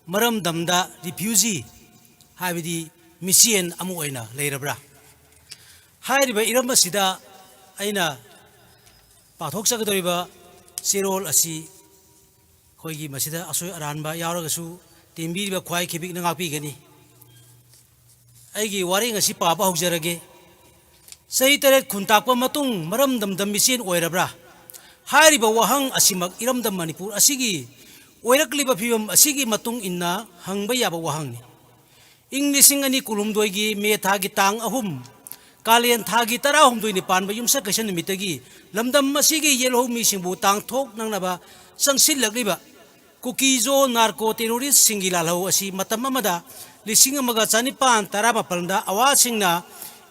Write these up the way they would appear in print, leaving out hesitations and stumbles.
मरम दमदा रिफ्यूजी हाइबदी मिसियन अमु ओइना लेरब्रा हाइरिबा इरमबसिदा अइना पाथोक सकदोरिबा सिरोल असि खोइगी मसिदा असोय अरानबा यावरगसु टेम्बीरिबा ख्वाइ खिबिक नगापीगनी अइगी वारि ngasi पाबा हौजरगे सही तरे खुनताकपा मतुंग मरम दमदम मिसियन ओइरब्रा हाइरिबा वहंग असिमक इरमदम मणिपुर असिगी ओइरकलिबा फिबम असिगी मतुंग इन्ना हंगबा याबा वहंगनी इंग लिसिंग अनि कुलुमदोइगी मे थागी तांग अहुम कालेन थागी तरा हुमदोइनि पानबा युमसा कैसन निमितगी लमदम असिगी येलो मिसिंगबु तांग थोक नंगनाबा संसिलगलिबा कुकीजो नार्को टेरोरिस्ट सिंगी लालहौ असि मतम अमदा लिसिंग अमगा चानिपान तरा मापलदा अवासिंगना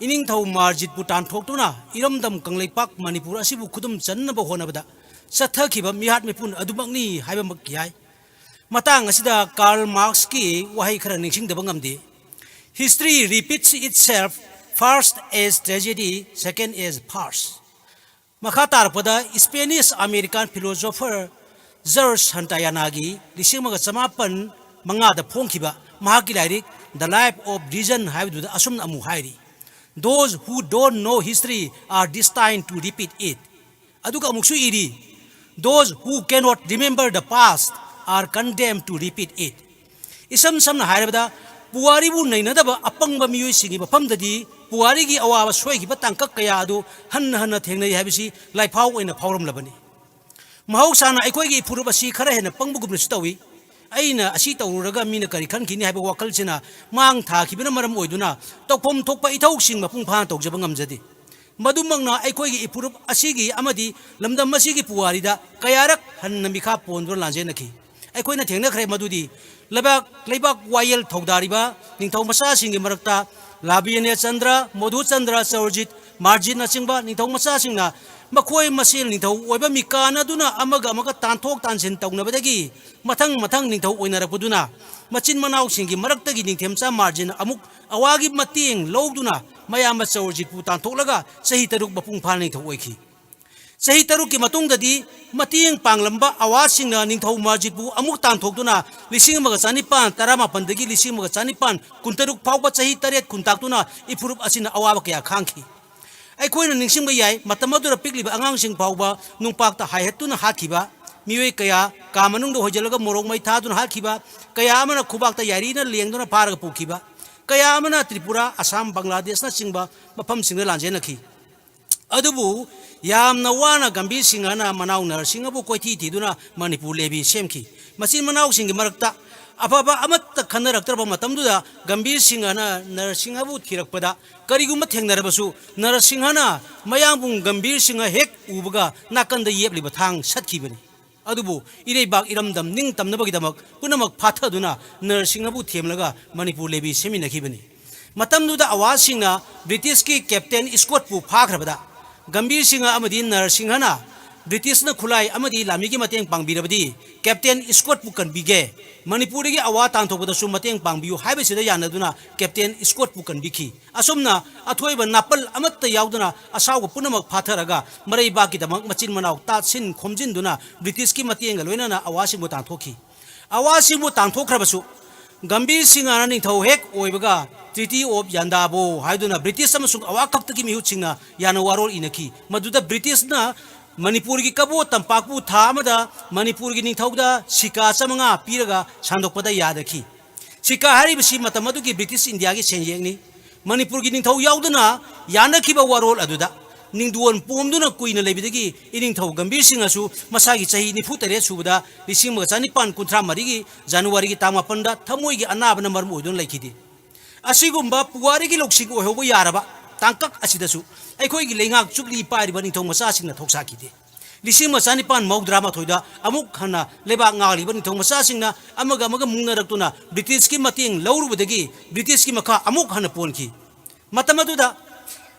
इनिंग थौ मार्जित पुटान थोक्तुना इरमदम कंगलेपाक मणिपुर असिबु खुदुम चन्नबा होनबदा सथखिबा मिहात मिपुन अदुमकनी हाइबमक याय मतंग असिदा कार्ल मार्क्स की वहाई खरा निंगसिंगदबा ngamde history repeats itself first as tragedy second as farce makha tarpada Spanish American philosopher George Santayana gi lisingmaga chamapan manga da phongkhiba mahaki lairik the life of reason haidu asum amu hairi those who don't know history are destined to repeat it aduga amuksu iri those who cannot remember the past are condemned to repeat it isam samna hairabada puari bu nainadaba apangba miyoi singi bafamdadi puari gi awaba soigiba tangkak kaya adu hanna hanna thengnai haibisi laifau oina phauram labani mahausana aikoi ipurub asi khara hena pangbugumna sitawi aina asi tawruraga mina kari khankini haiba wakalsina mang thakibina maram oiduna tokphom thokpa ithau sing mapung phan tokjaba ngamjadi madumangna aikoi ipurub asigi amadi lamdam asigi puarida kayarak hanna mikha pondro lanjenaki aikoina thengna khre madudi lebak wayel thogdariba ningthau masa singi marakta labiane chandra modhu chandra saurjit margin na singba ningthau masa singna makhoi masil ningthau oiba mikana duna amaga tanthok tansin tawnabadagi mathang ningthau oinarakpuduna machin manau singi maraktagi ningthemcha margin amuk awagi mating lowduna mayama saurjit pu tanthoklaga sahi taruk bapung phal ningthau oikhi sahi taruk ki matungdadi mating panglamba awasingna ningthau marjit bu amuk tanthokduna lising maga chanipan tarama pandagi lising maga chanipan kuntaruk phawba sahi taret kuntaktuna ipurup asina awaba kya khangki aikoina ningsingba yai matamadura pikliba angangsing phawba nungpakta haihatuna hatkiba mioi kaya kamanungdo hojalaga morok mai thaduna hatkiba kaya amana khubakta yarina lengduna paraga pukiba kaya amana Tripura Assam Bangladesh na singba mafam singna lanjenaki adubu yamna wana gambir singana manau nar singabu koithi tiduna Manipur lebi semki machin manau singi marakta afaba amatta khanaraktraba matamduda gambir singana nar singabu thirakpada kariguma thengnarabasu nar singana mayambung gambir singa hek ubaga nakanda yebliba thang satkibani adubu ireibak iramdam ning tamnabagidamak punamak phathaduna nar singabu themlaga Manipur lebi seminakibani matamduda awasingna British ki captain Scott pu phakrabada गंभीर सिंह अमदी नर सिंहना British न खुलाई अमदी लामी की मतेंग पांगबिरबदी captain Scott Pukan बिगे Manipur की अवा तांथोबदसु मतेंग पांगबियु हाइबसिदा यानदुना captain Scott Pukan बिखी असुमना अथोइब नापल अमत्त यावदुना असाव पुनमक फाथरगा मरई बाकी दमक मचिन मनाव तासिन खोमजिनदुना ब्रिटिश की मतेंग लोइनाना अवासिंगबु तांथोखी अवासिंगबु तांथोखरबसु गंभीर सिंह निथौ हेक ओइबगा Treaty of Yandabo haiduna British amasung awakakta ki mihutsinga yana warol inaki maduda British na Manipur gi kabo tampakpu tha amada Manipur gi ningthauda sika chamanga piraga sandokpada yadaki sika haribasi matamadu gi British India gi senjengni Manipur gi ningthau yauduna yanaki ba warol aduda ningduon pomduna kuina lebidagi iningthau gambir singasu masagi chahi nifu tere subada lising chanipan kunthra marigi January gi tama panda thamoi gi anabana marmu odun laikidi asigumba puwari gi loksing ohobo yaraba tangkak asidasu aikoi gi lengak chukli pairiba ningthau macha singna thoksakide lising machani pan maudrama thoida amuk khana leba ngali bani thong macha singna amaga mungnarakuna British ki mating lawrubadagi British ki makha amuk hana ponki matamaduda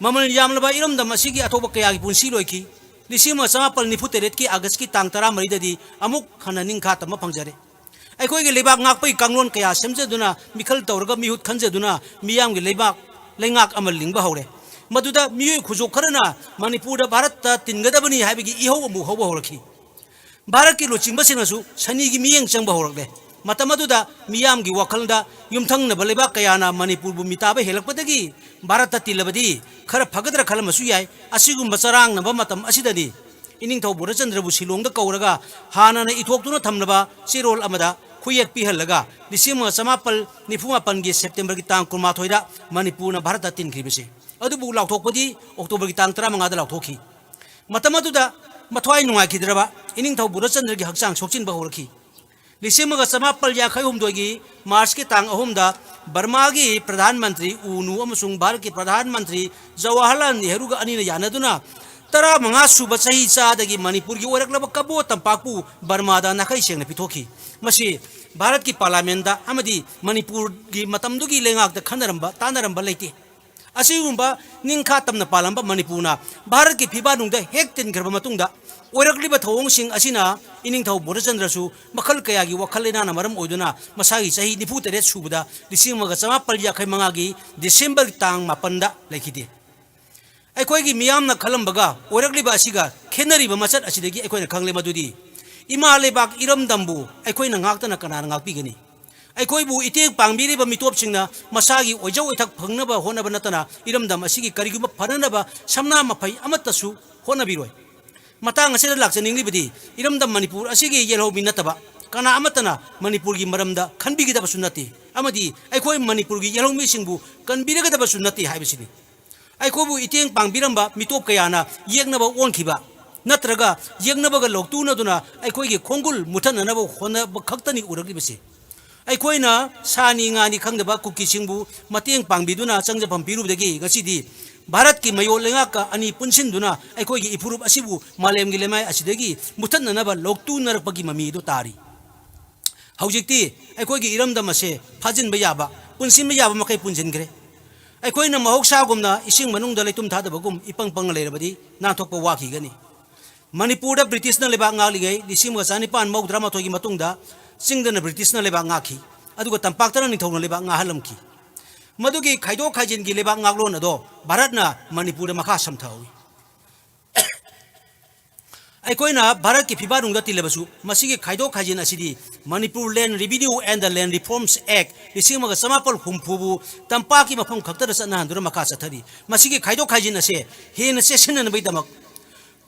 mamal yamlaba iramda masigi athoba kaya gi punsi loiki lising macha pal nifu teret ki August ki tang 13 dadi amuk khana ningkha tama phangjare aikoi gi lebak ngakpai kanglon kaya semjeduna mikhal tawraga mihut khanjeduna miyam gi lebak lengak amal lingba hore maduda miyoi khujok kharana Manipur da Bharat ta tingadabani haibigi iho amu hoba horakhi Bharat ki lochingba sinasu sani gi miyeng changba horakle मतमदुदा मियामगी वखलदा युमथंगनबा लेबा कयाना मणिपुर मिताबा हेलकपदगी भारत तिलबदी खरा फगद्र खलमसु याय असिगुम्बा चरांगनबा मतम असिददी इनिंगथौ बोरचंद्रबु शिलोंगदा कौरगा हानाना इथोक्तुना थमनबा Chirol अमदा खुयेक पिहलगा लिसिंग समापल निफुमापन की September की तांग कुमाथोइदा Manipur Bharat तिनख्रिबसे अदुबु लाउथोकपदी October की तांग 15 लाउथोखी मतमदुदा मथवाई नुंगाखिद्रबा इनिंगथौ बोरचंद्र की हक्चांग सोक्चिनबा होरखी लिसिंग समापल याखै हुमदोगी मार्च की तांग अहुमदा Burma की प्रधानमंत्री उनु अमसुंग भारत की प्रधानमंत्री जवाहरलाल नेहरू का अनिना यानदुना 15 सूबा चही चादगी मणिपुर की ओरकलब कबो तंपाकु बर्मादा नखै सेंगना पिथोखी मसी भारत की पार्लियामेंट अमदी मणिपुर की मतमदुगी लेंगाक खनरंबा तानरंबा लेते असिगुंबा निंखा तमना पालंबा मणिपुरना भारत की फिबानुंगदा हेक तिनखरबा मतुंगदा ओरकलिबा थौंगसिंग असिना इनिंगथौ बोरचंद्रसु मखल कयागी वखलेना मरम ओइदुना मसागी चही 93 सूबदा 1995 की डिसेंबर तांग 5 लेखिदे अखोई मियामना खलंबगा ओरकलिबा असिगा खेनरिबा मचत असिदगी अखोइना खंगले मदुदी इमा लेबाक इरमदंबु अखोइना ngakतना कनाना ngakपिगनी अखोइबु इतेक पांगबिरिबा मितोपसिंगना मसागी ओइजौ इथक फंगनबा होनबा नतना इरमदम असिगी करिगुबा फननबा समना मफै अमत्तसु होनबिरोय मतंग असिदा लाक्चनिंगलिबदी इरमदम मणिपुर असिगी येलौबि नतबा कना अमतना मणिपुर की मरमदा खनबिगिदबसु नते अमदी अखोइ मणिपुर की येलौमिसिंगबु कनबिरगदबसु नते हाइबसिनी अखोबु इतेंग पांगबिरंबा मितोप कयाना येगनबा ओनखिबा नत्रगा येगनबगा लोक्तुनदुना अखोइगी खोंगुल मुथननबा होनबा खक्तनी उरगलिबसे अखोइना सानी गानी खंगदबा कुकीसिंगबु मतेंग पांगबिदुना चंगजफम पिरुबदगी गसिदी भारत की मयो लेंगाका अनि पुनसिंदुना अखोइगी इफुरुब असिबु मालेमगी लेमाय असिदगी मुथननबा लोक्तुनरपगी ममीदो तारी हौजिक्ति अखोइगी इरमदमसे फाजिनबा याबा पुनसिनबा याबा मखै पुनसिनग्रे अखोइना महौसागुमना इसिंग मनुंगदा लेतुम थादबगुम इपंग पंग लेरबदी नाथोकपा वाखिगनी मणिपुर ब्रिटिशना लेबा ngakligei 1994 की मतुंगदा चिंगदना ब्रिटिशना लेबा ngakhi aduga tampakta nithongna लेबा ngahalamki मदुगी खाइदो खाइजिन की लेबा ngakloन अदो भारतना मणिपुर मखा समथावी अखोइना भारत की फिबानुंगदा तिलबसु मसिगी खाइदो खाइजिन असिदी Manipur land revenue and the land reforms act 1950 तंपा की मफम खक्तर सनहंदुर मखा चथरी मसिगी खाइदो खाइजिन असे हेन सेशननबैदमक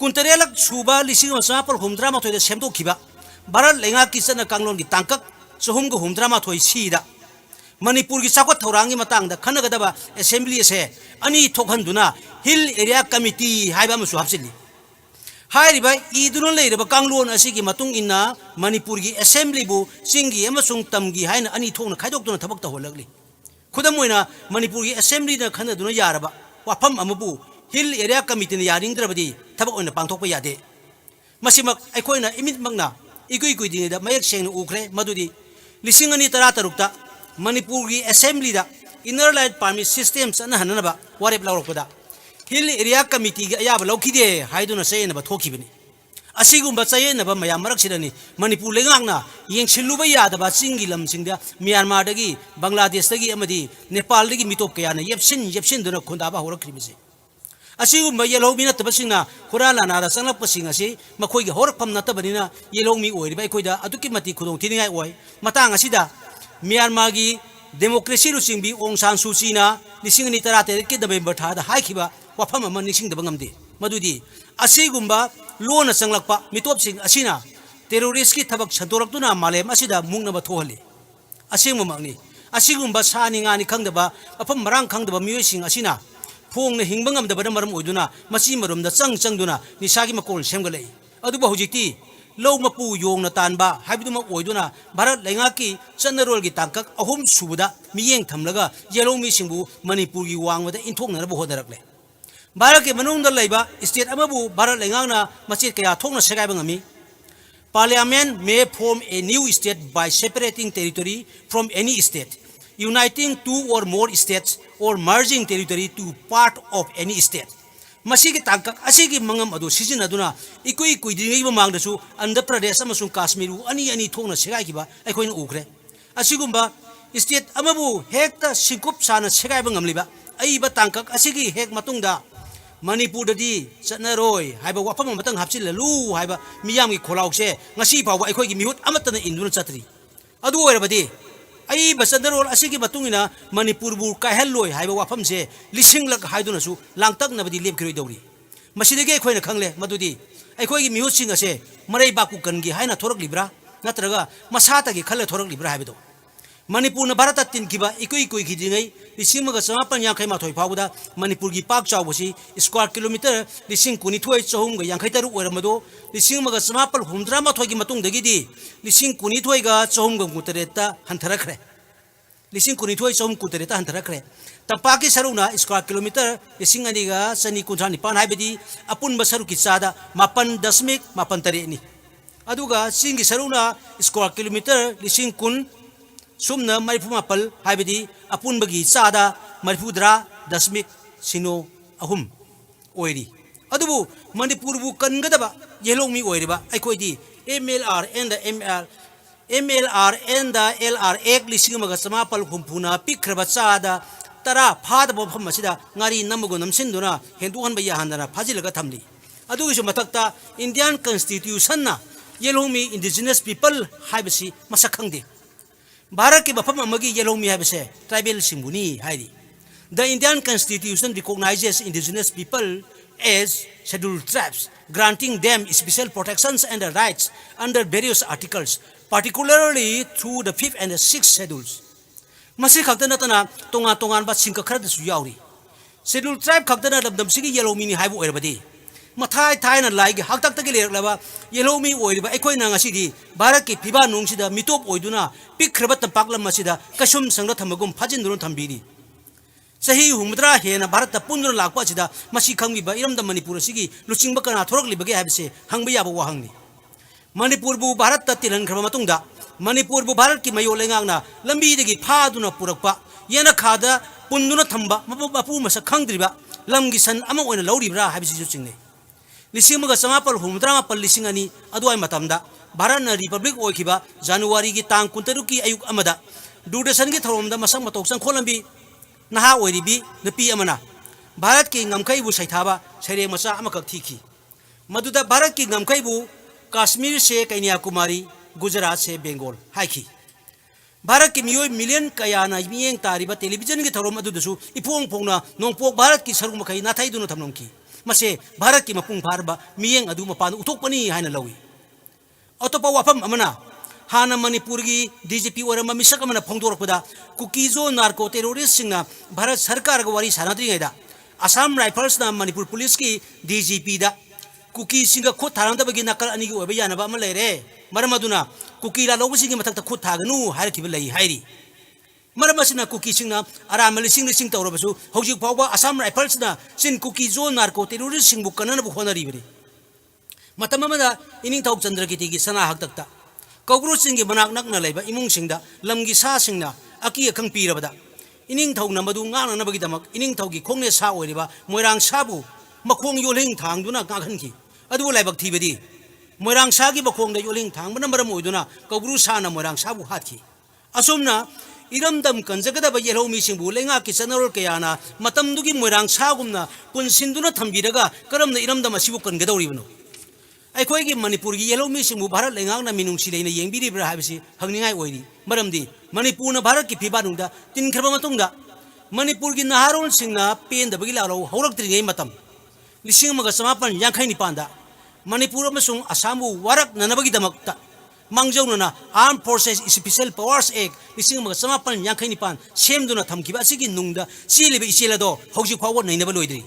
कुंतरेलक सुबा 1950 सेमदोखिबा भारत लेंगा की सन कांगलोन की तांकक चहुम को 19 सीदा मणिपुर की चाकत थौरांगी मतंगदा खनगदबा असेंबली से अनि थोखनदुना हिल एरिया कमिटी हाइबा मसु हापसिली हाइरिबा इदुन लेरबा कांगलोन असिगी मतुंग इन्ना मणिपुर की असेंबली बु सिंगी अमसुंग तमगी हाइना अनि थोंना खाइदोक्तुना थबक तहोलगली खुदम ओइना मणिपुर की असेंबली ना खनदुना यारबा वाफम अमबु हिल एरिया कमिटी ने यारिंगद्रबदी थबक ओइना पांथोकपा यादे मसिमक अखोइना इमितमकना इकुई कुइदिंगदा मयक सेंगना उखरे मदुदी 2013 मणिपुर की assembly inner line permit system चनहनबा वारेप लौरकपदा हिल एरिया कमिटी की अयाब लौखिदे हाइदुना चयनबा थोखिबनी असिगुंबा चयनबा मयाम मरकसिदनी मणिपुर लेंगांगना येंगसिलुबा यादबा चिंगी लमसिंगदा म्यांमारदगी बांग्लादेशदगी अमदी नेपालदगी मितोप कयाना येपसिनदुना खुंदाबा होरखरिबसे असिगुंबा येलौमी नतबसिंगना हुरालानादा चंगलपसिंग असि मखोइगी होरफम नतबनिना येलौमी ओइरिबा अखोइदा अदुकी मति खुदोंग थिनिङाइ ओइ मतंग असिदा म्यांमार की डेमोक्रेसी लुचिंबी ओंग सान सूचीना 2013 की नवेंबर थादा हाइखिबा वाफम अमा निसिंगदबा ngamde मदुदी असिगुंबा लोन चंगलकपा मितोपसिंग असिना टेरोरिस्ट की थबक संतोरक्तुना मालेम असिदा मुंगनबा थोहले असिंगममगनी असिगुंबा सानिंगानी खंगदबा अफम मरांग खंगदबा मियोइसिंग असिना फोंगना हिंगबा ngamdabana maram oiduna masi marumda changduna nisagi makol semgalei aduba hojikti लो मपू योंगना तानबा हाइबदुमा ओइदुना भारत लेंगा की चनरोल की तांकक अहुम सुबदा मियेंग थमलगा येलो मिसिंगबु मणिपुर की वांगवदा इंथोंगनबो होदरकले भारत के मनुंगदा लेबा स्टेट अमबु भारत लेंगांगना मचित कया थोंगना सेगाइबा ngami parliament may form a new state by separating territory from any state uniting two or more states or merging territory to part of any state मसीगी तांकक असीगी मंगम अदो सिजिनदुना इकुई कुइदिंगै बमांगदसु आंध्र प्रदेश अमसुंग काश्मीर अनि थोंगना सेगाइखिबा अखोइन उखरे असिगुंबा state अमबु हेक्ता सिंकुप साना सेगाइबा ngamliba अइबा तांकक असीगी हेक मतुंगदा मणिपुरददी चनरोय हाइबा वाफम मतंग हापसिललु हाइबा मियामगी खोलाउसे ngasi फावबा अखोइगी मिहुत अमतना इंदुना चतरी अदु ओइरबदि आई बसंदरोल असिगी मतुंगिना मणिपुर बु काहलोय हाइबा वाफम से लिसिंग लक हाइदुनसु लांगतक नबदि लेबखिरोय दौरी मसिदगे अखोयना खंगले मदुदि अखोयगी मिहुसिंग असे मरै बाकु कनगी हाइना थोरकलिब्रा नत्रगा मसातगी खल्ले थोरकलिब्रा हाइबदो मणिपुर भारत तिनकिबा इकुई कुई खिदिङै लिसिंग मगा समापन यांखै माथोय फावदा मणिपुर की पाक चावबसी स्क्वायर किलोमीटर लिसिंग कुनिथोय चहुम गा यांखै तरु ओरमदो लिसिंग मगा समापन हुमद्रा माथोय की मतुंगदगिदि लिसिंग कुनिथोय गा चहुम गा कुतरेता हंथरखरे लिसिंग कुनिथोय चहुम कुतरेता हंथरखरे तंपाकी सरुना स्क्वायर किलोमीटर लिसिंग अनिगा सनी कुंथा निपान हाइबदि अपुनबा सरु की चादा 9.8 अदुगा सिंगी सरुना स्क्वायर किलोमीटर लिसिंग कुन सुमना मरिफु मापल हाइबदि अपुनबगी चादा मरिफुद्रा दशमिक सिनो अहुम ओइरी अदुबु मणिपुर बु कनगदबा येलोमी ओइरिबा अखोइदि MLR and the LR एक लिसिंग मगा समापल हुमफुना पिखरबा चादा तरा फादबो फम असिदा ngari नमगो नमसिनदुना हेंदुहनबा याहनना फाजिलगा थमली अदुगिसु मथक्ता इंडियन कॉन्स्टिट्यूशन ना येलोमी इंडिजिनस पीपल हाइबसी मसक खंगदे भारत के मफम अमगी येलोमी हाइबसे ट्राइबल सिंबुनी हाइदी the Indian constitution recognises indigenous people as scheduled tribes, granting them special protections and rights under various articles, particularly through the 5th and the 6th schedules. Masi khakta tana tongan ba singka khara su yauri. Scheduled tribe khakta na dam sigi yelomi ni haibu oirbadi. Mathai thai na lai gi haktak ta gi lerlaba yelomi oirba ekoi na ngasi di Bharat ki phiba nung sida mitop oiduna pikhraba tampaklam masida kasum sangna thamagum phajin durun thambiri. सही हुमद्रा हेना भारत पुनर लाकवा सिदा मसी खंगबिबा इरमदा मणिपुर सिगी लुचिंगबा कना थोरकलिबगे हाबसे हंगबा याबा वाहंगनी मणिपुर बु भारत त तिरंखरबा मतुंगदा मणिपुर बु भारत की मयो लेंगांगना लंबीदगी फादुना पुरकपा येना खादा पुंदुना थंबा मपु मसा खंगद्रिबा लमगी सन अमा ओइना लौरिब्रा हाबसी जुचिंगने लिसिंगमगा समापल हुमद्रा मापल लिसिंग अनि अदुआई मतमदा भारत न रिपब्लिक ओइखिबा जनवरी की तांग 19 की अयुक अमदा दूरदर्शन की थरोमदा मसंग मतोक्संग खोलंबी नहा ओरिबी नपी अमना भारत की ngमखैबु सैथाबा सैरे मचा अमकक थीखी मदुदा भारत की ngमखैबु कश्मीर से कन्याकुमारी गुजरात से बंगाल हाइखी भारत की मियोय मिलियन कयाना मियेंग तारिबा टेलीविजन की थरोम अदुदसु इपोंग पोंगना नोंपोक भारत की सरुग मखै नाथाइदुना थमनोंकी मसे भारत की मपुंग फारबा मियेंग अदु मपान उथोकपनी हाइना लवी अतोपा वाफम अमना हाना मणिपुर की DGP ओरम मिसक अमना फोंदोरपदा कुकीजो नार्को टेरोरिस्ट सिंगना भारत सरकार का वारी सानाद्रिङैदा असम राइफल्स ना मणिपुर पुलिस की DGP दा कुकी सिंगा खुद थारंदबगी नकल अनिगी ओबा यानबा अमा लेरे मरम अदुना कुकी ला लोबसिंगी मथक्ता खुद थागनु हारखिबा लई हाइरी मरम असिना कुकी सिंगना अरामली सिंग सिंग तौरबसु हौजिक फावबा असम राइफल्स ना सिन कुकीजो नार्को टेरोरिस्ट सिंगबु कननबु होनरिबरी मतम अमदा इनिंग थौ चंद्रगिति की सना हक्तक्ता कौब्रू सिंह मनाक नकना लेबा इमुंग सिंगदा लमगी सा सिंगना अकी अखंग पीरबदा इनिंग थौना मदु ngananabagidamak इनिंग थौगी खोंगने सा ओइरिबा मोइरांग साबु मखोंग योलिंग थांगदुना गाखनकी अदु लाइबक थीबदी मोइरांग सागी बखोंगदा योलिंग थांगबना मरम ओइदुना कौब्रू साना मोइरांग साबु हाथी असुमना इरमदम कंजगदबा येलोमी सिंबु लेंगा की चनरोल कयाना मतमदुगी मोइरांग सागुमना पुनसिंदुना थंबीरगा करमना इरमदम असिबु कनगदौरिबनो अखोई मणिपुर की येलोमी सिंबु भारत लेंगांगना मिनुंगसी लेना येंबिरिब्रा हाबसी हंगनिंगाई ओइरी मरमदी मणिपुर भारत की फिबानुंगदा तिनखरबा मतुंगदा मणिपुर की नहारोल सिंगना पेंदबगी लालो हौरक्त्रिङै मतम लिसिंग मगा समापन यांखै निपांदा मणिपुर अमसुंग आसामबु वारक ननबगीदमक्ता मांगजौनना armed forces special powers act लिसिंग मगा समापन यांखै निपान सेमदुना थमखिबा असिगी नुंगदा चेलिबा इचेलादो हौजिक फावबा नैनबा लोइद्री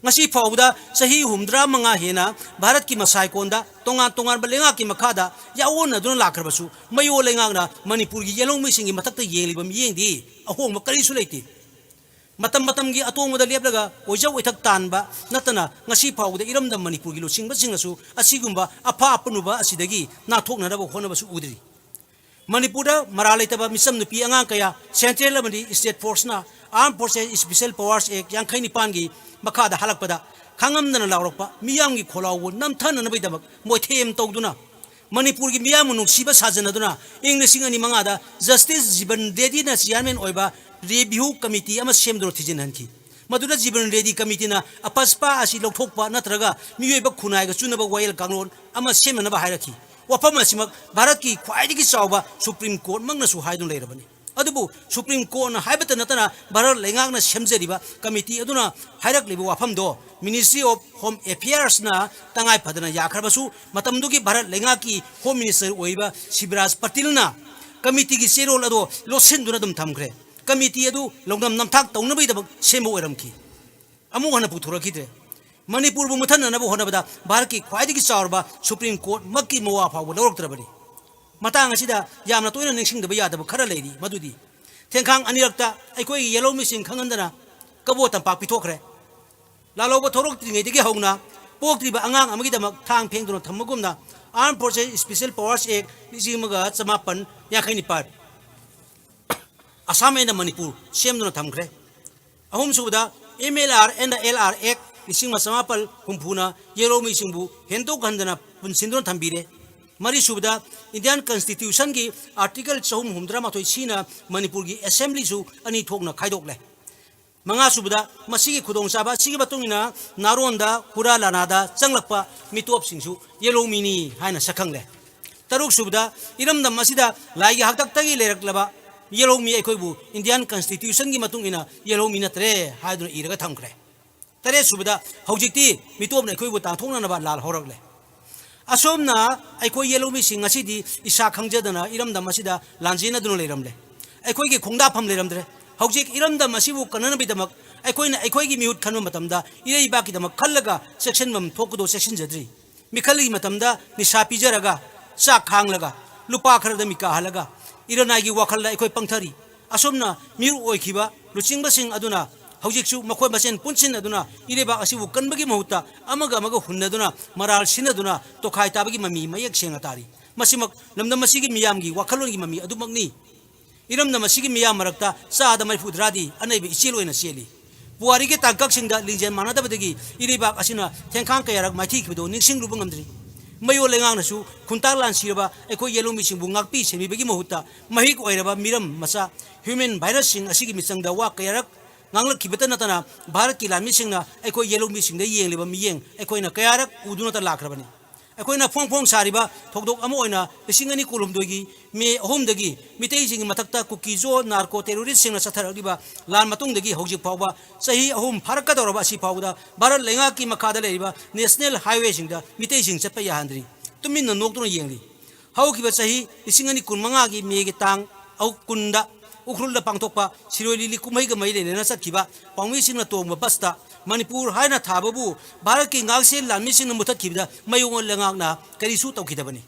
ngasi fawda sahi humdra manga hena Bharat की मसाई कोंदा तोंगा तोंगा बलेंगा की मखादा यावोन अदुन लाखरबसु मयो लेंगांगना मणिपुर की येलोमी सिंगी मथक्ता येलिबम येंदी अहोंग करिसु लेति मतम मतम की अतोंगदा लेबलगा ओजौ ओइथक तानबा नतना ngasi fawda इरमदम मणिपुर की लोसिंगबा सिंगसु असिगुंबा अफा अपनुबा असिदगी नाथोकनरबा होनबसु उद्री मणिपुर मरा लेतबा मिसम नुपी अंगा कया सेंट्रल अमदी स्टेट फोर्स ना armed forces special powers act यांखै निपान की मखादा हलकपदा खांगमदना लावरपा मियाम की खोलाव नमथननबैदमक मोइथेम तौदुना मणिपुर की मियाम नुंगसिबा साजनदुना इंग लिसिंग अनि मंगादा जस्टिस जीवन रेड्डी ना चेयरमैन ओइबा रिव्यू कमिटी अमा सेमदुर थिजिनहनखि मदुदा जीवन रेड्डी कमिटी ना अपस्पा असि लौथोकपा नत्रगा मियोइबा खुनायगा चुनबा वायल कांगलोन अमा सेमनबा हायरखि वफम असिमक भारत की ख्वाइदगी चावबा सुप्रीम कोर्ट मंगनसु हाइदुन लेरबनी अदुबु सुप्रीम कोर्ट हाइबत नतना भारत लेंगाकना सेमजरिबा कमिटी अदुना हाइरकलिबा वफमदो मिनिस्ट्री ऑफ होम अफेयर्स ना तंगाई फदना याखरबसु मतमदुगी भारत लेंगाकी होम मिनिस्टर ओइबा शिवराज पटेलना कमिटी की सेरोल अदो लोसिनदुना दम थमख्रे कमिटी अदु लोंगदम नमथाक तौनबैदबक सेमो ओइरमखी अमु हना पुथुरखिदे मणिपुर बु मुथननबु होनबदा भारत की ख्वाइदगी चावरबा सुप्रीम कोर्ट मक्की मोवा फावबा लौरक्तरबनी मतंग असिदा यामना तोयना निंगसिंगदबा यादबा खरा लेरी मदुदी थेंखांग अनिरक्ता अखोई येलो मिसिंग खंगंदना कबो तंपाक पिथोखरे लालौबा थोरक्त्रिङैदगी हौना पोक्त्रिबा अंगांग अमगिदमक थांग फेंगदुना थम्मगुमना armed forces special powers act 1957 Assam and Manipur सेमदुना थमख्रे अहुम सुबदा MLR एंड LR एक्ट 1957 येलो मिसिंगबु हेंदोक हंदना पुनसिंदुना थम्बिरे मरी सुबदा इंडियन कॉन्स्टिट्यूशन की आर्टिकल 363 सीना मणिपुर की असेंबली सु अनि थोकना खाइदोकले मंगा सुबदा मसीगी खुदोंचाबा सिगी बतुंगिना नारोंदा हुरा लानादा चंगलक्पा मिटोप सिंसु येलो मिनी हाइना सखंगले तरुक सुबदा इरमदम मसीदा लाइगी हक्तक्तगी लेरक्लबा येलो मी अखोइबु इंडियन कॉन्स्टिट्यूशन की मतुंगिना येलो मी नत्रे हाइदुना इरगा थमख्रे तरे सुबदा हौजिक्ति मिटोपना अखोइबु तांथोंनानबा लाल होरगले असोमना अखोई येलो मिसिंग असिदी इसा खंगजदना इरमदम असिदा लांजेनदुना लेरमले अखोइगी खोंगदाफम लेरमद्रे हौजिक इरमदम असिबु कननबिदमक अखोइना अखोइगी मिहुत खनब मतमदा इरेइबाकीदमक खल्लगा सेक्शनबम थोकदो सेक्शन जद्री मिखलगी मतमदा निशा पिजरगा चा खांगलगा लुपा खरदा मिका हलगा इरनागी वखलदा अखोइ पंगथरी असोमना मिहु ओइखिबा लुचिंगबसिंग अदुना हौजिकसु मखोइ मसेन पुनसिन अदुना इरेबा असिबु कनबगी महुता अमगा अमगा हुन्नदुना मराल सिनदुना तोखाइ ताबगी ममी मयक सेंगा तारी मसिमक लमदम मसिगी मियामगी वखलोनगी ममी अदुमकनी इरमदम मसिगी मियाम मरक्ता चादा मैफुद्रादी अनैबे इचेल ओइना सेली पुवारी के तांककसिंगदा लिंजेन मानदबदगी इरेबा असिना थेंखांग कयारक माइथिखिबदो निंगसिंग रुबं ngamdri मयो लेंगांगनसु खुंताक लानसिरबा एको येलो मिसिंगबु ngakpi सेमिबगी महुता महिक ओइरबा मिरम मसा ह्यूमन भाइरस सिंग असिगी मिचंगदा वा कयारक nganglakibata natana bharat ki lami singna ekoi yellow mi singda yengliba miyeng ekoina kayarak uduna ta lakrabani ekoina phong sariba thokdok amo oina lisingani kulumdogi me ahomdagi mitei sing matakta kukizo narco terrorist singna satharagiba lan matungdagi hojik pawba sahi ahom pharaka doraba asi pawda bharat lenga ki makhada leiba national highway singda mitei sing chatpa yahandri tuminna nokduna yengli haukiba sahi lisingani kunmanga gi mege tang au kunda Ukhrul पांथोपा Siroli कुमैग मैलेना चतखिबा पांगमीसिंगना तोंगबा बसता मणिपुर हाइना थाबबु भारत की गांगसे लानमीसिंगना मुथतखिबदा मयोंग लेंगाकना करिसु तौखिदबनी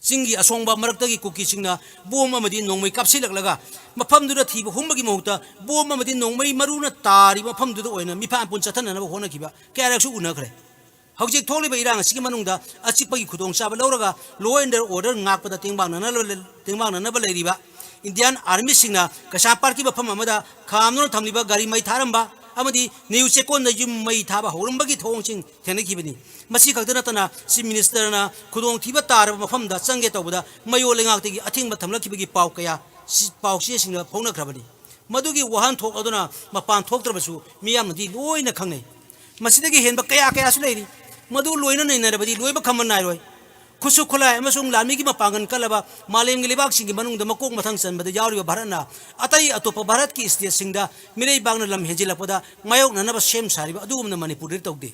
सिंगी असोंगबा मरक्तगी कुकीसिंगना बोम अमदि नोंमै कापसिलकलगा मफमदुदा थीब हुंबगी महुता बोम अमदि नोंमै मरुना तारी मफमदुदा ओइना मिफान पुन चथननबा होनखिबा क्यारकसु उनखरे हौजिक थोलिबा इरांग सिगी मनुंगदा अचिपगी खुदोंचाबा लौरगा law and order ngakpada tingbangna लेरिबा इंडियन आर्मी सिंगना कसापार की बफम अमदा खामनो थमलिबा गाड़ी मई थारंबा अमदी न्यू चेकोन युम मई थाबा होरंबगी थोंगसिंग थेनखिबनी मसी खक्तनतना सी मिनिस्टरना खुदोंग थिबा तारबा मफमदा चंगे तौबदा मयो लेंगाक्तगी अथिंगबा थमलखिबगी पाव कया पावसे सिंगना फोंगनख्रबनी मदुगी वहान थोक अदुना मपान थोक्त्रबसु मियामनदी लोइना खंगनै मसीदगी हेनबा कया कयासु लेरी मदु लोइना नैनरबदी लोइबा खमन नायरोय खुसु खुलाय अमसुंग लामी की मपांगन कलबा मालेम के लिबाक सिंग मनुंग दमकोक मथंग चनबद यावरिबा भारतना अतई अतोप भारत की स्टेट सिंगदा मिरै बांगना लम हेजिलपदा मायोक ननबा सेम सारिबा अदुगुमना मणिपुर तौदे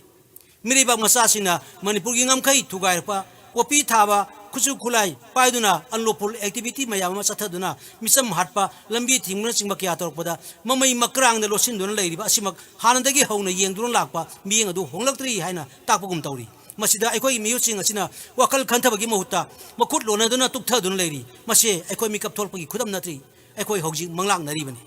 मिरै बाग मसा सिंगना मणिपुर की ngamkhai थुगायरपा ओपी थाबा खुसु खुलाय पायदुना अनलोफुल एक्टिविटी मयाम चथदुना मिसम हाटपा लंबी थिंगना सिंगबा क्या तोरपदा ममई मक्रांगदा लोसिनदुना लेरिबा असिमक हानदगी हौना येंगदुना लाकपा मियेंग अदु होंगलक्तरी हाइना ताकपगुम तौरी मसीदा अखोई मियुसिंग असिना वखल खंथबगी महुता मखुट लोनदुना तुक्थदुना लेरी मसे अखोई मिकप थोलपगी खुदम नत्री अखोई हौजिक मंगलाक नरीबनी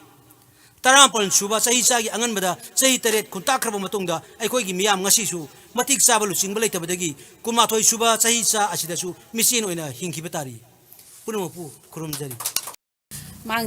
तरापन सुबा सही चागी अंगनबदा सही तरेत खुंताख्रब मतुंगदा अखोई मियाम ngasisu matik chaba luchingba leitabadagi kumathoi suba sahi cha asidasu misin oina hingkhiba tari punumapu khurumjari mang